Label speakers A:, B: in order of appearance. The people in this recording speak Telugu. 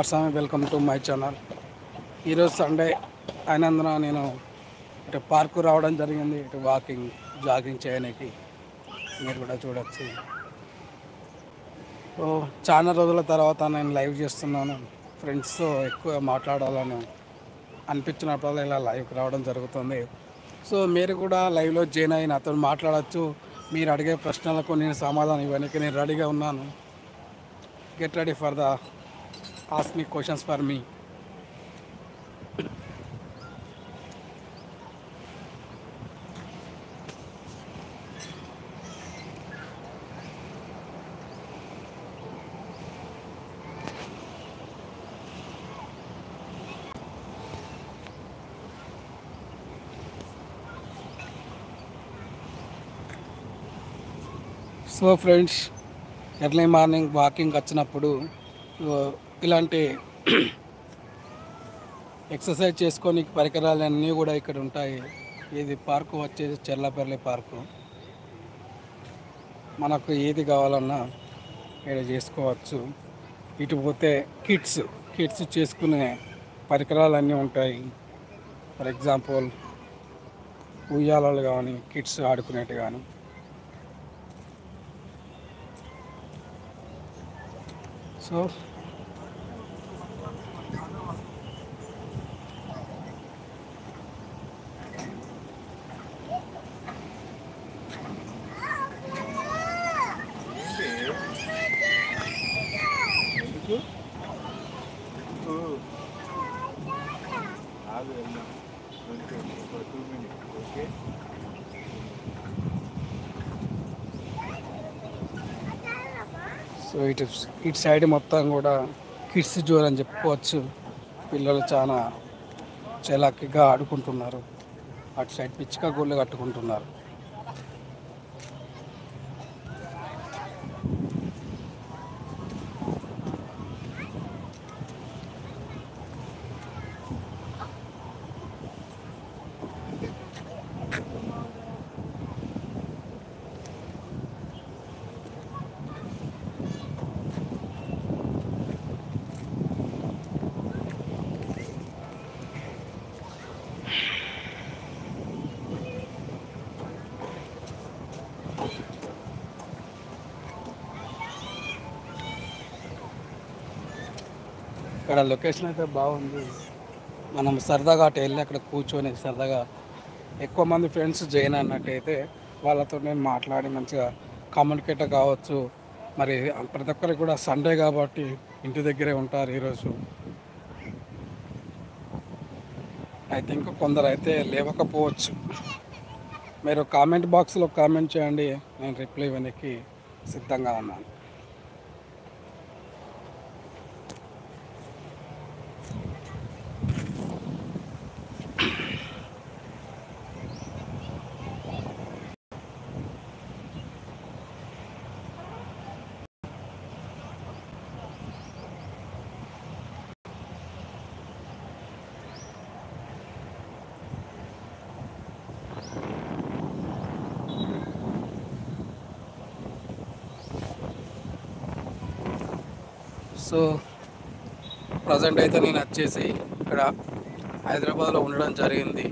A: Swamy, welcome to my channel. ఈరోజు సండే అయినందున నేను ఇటు పార్కు రావడం జరిగింది. ఇటు వాకింగ్ జాగింగ్ చేయడానికి మీరు కూడా చూడొచ్చు. సో చాలా రోజుల తర్వాత నేను లైవ్ చేస్తున్నాను. ఫ్రెండ్స్తో ఎక్కువ మాట్లాడాలని అనిపించినప్పుడు ఇలా లైవ్కి రావడం జరుగుతుంది. సో మీరు కూడా లైవ్లో జాయిన్ అయ్యి నాతో మాట్లాడచ్చు. మీరు అడిగే ప్రశ్నలకు నేను సమాధానం ఇవ్వడానికి నేను రెడీగా ఉన్నాను. Get ready for the ask me questions for me. So friends, early morning walking వచ్చినప్పుడు ఇలాంటి ఎక్సర్సైజ్ చేసుకొని పరికరాలన్నీ కూడా ఇక్కడ ఉంటాయి. ఇది పార్కు వచ్చేసి చెర్లపల్లి పార్కు. మనకు ఏది కావాలన్నా ఇక్కడ చేసుకోవచ్చు. ఇటు పోతే కిడ్స్ చేసుకునే పరికరాలన్నీ ఉంటాయి. ఫర్ ఎగ్జాంపుల్ ఉయ్యాలలు కానీ, కిడ్స్ ఆడుకునేవి కానీ. సో సో ఇటు సైడ్ మొత్తం కూడా కిడ్స్ జోన్ అని చెప్పుకోవచ్చు. పిల్లలు చాలా చలాకీగా ఆడుకుంటున్నారు. అటు సైడ్ పిచ్చిక గోళ్ళు కట్టుకుంటున్నారు. ఇక్కడ లొకేషన్ అయితే బాగుంది. మనం సరదాగా అటు వెళ్ళి అక్కడ కూర్చొని సరదాగా ఎక్కువ మంది ఫ్రెండ్స్ జాయిన్ అన్నట్టయితే వాళ్ళతో నేను మాట్లాడి మంచిగా కమ్యూనికేట్ కావచ్చు. మరి ప్రతి ఒక్కరికి కూడా సండే కాబట్టి ఇంటి దగ్గరే ఉంటారు ఈరోజు. ఐ థింక్ కొందరు అయితే లేవకపోవచ్చు. మీరు కామెంట్ బాక్స్లో కామెంట్ చేయండి, నేను రిప్లై ఇవ్వడానికి సిద్ధంగా ఉన్నాను. సో ప్రజెంట్ అయితే నేను వచ్చేసి ఇక్కడ హైదరాబాద్లో ఉండడం జరిగింది.